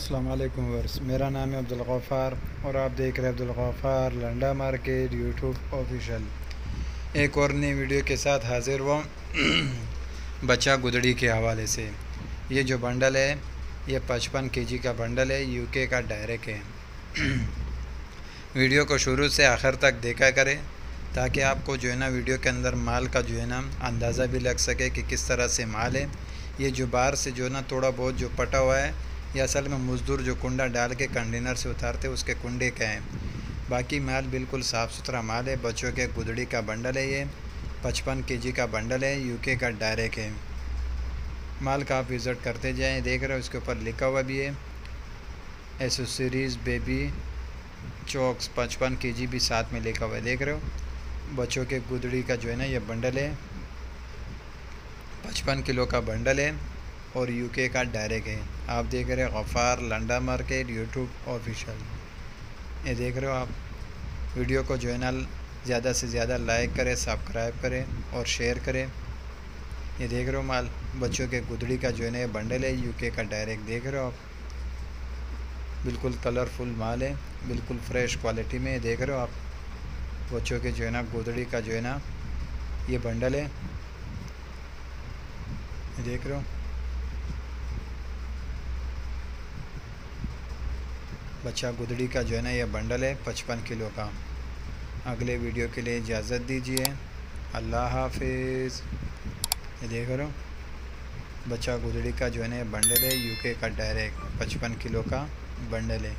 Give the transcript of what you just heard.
अस्सलाम वालेकुम वर्स, मेरा नाम है अब्दुल गफ़ार और आप देख रहे हैं Abdul Ghaffar Landa market YouTube official. एक और नई वीडियो के साथ हाज़िर हुआ बच्चा गुदड़ी के हवाले से। ये जो बंडल है ये 55 केजी का बंडल है, यूके का डायरेक्ट है। वीडियो को शुरू से आखिर तक देखा करें ताकि आपको जो है ना वीडियो के अंदर माल का जो है ना अंदाज़ा भी लग सके कि किस तरह से माल है। ये जो बाहर से जो ना थोड़ा बहुत जो पटा हुआ है ये असल में मज़दूर जो कुंडा डाल के कंटेनर से उतारते उसके कुंडे का है। बाकी माल बिल्कुल साफ़ सुथरा माल है। बच्चों के गुदड़ी का बंडल है, ये 55 केजी का बंडल है, यूके का डायरेक्ट है। माल का आप विज़िट करते जाएं। देख रहे हो इसके ऊपर लिखा हुआ भी है एसेसरीज़ बेबी चॉक्स 55 केजी भी साथ में लिखा हुआ है। देख रहे हो बच्चों के गुदड़ी का जो है ना ये बंडल है, 55 किलो का बंडल है और यूके का डायरेक्ट है। आप देख रहे हैं Ghaffar Landa market YouTube official. ये देख रहे हो आप। वीडियो को जो है ना ज़्यादा से ज़्यादा लाइक करें, सब्सक्राइब करें और शेयर करें। ये देख रहे हो माल बच्चों के गुदड़ी का जो है ना ये बंडल है, यूके का डायरेक्ट। देख रहे हो आप बिल्कुल कलरफुल माल है, बिल्कुल फ्रेश क्वालिटी में। ये देख रहे हो आप बच्चों के जो है ना गुदड़ी का जो है ना ये बंडल है। ये देख रहे हो बच्चा गुदड़ी का जो है ना ये बंडल है 55 किलो का। अगले वीडियो के लिए इजाज़त दीजिए। अल्लाह हाफिज़। ये देख रहे हो बच्चा गुदड़ी का जो है ना ये बंडल है, यूके का डायरेक्ट 55 किलो का बंडल है।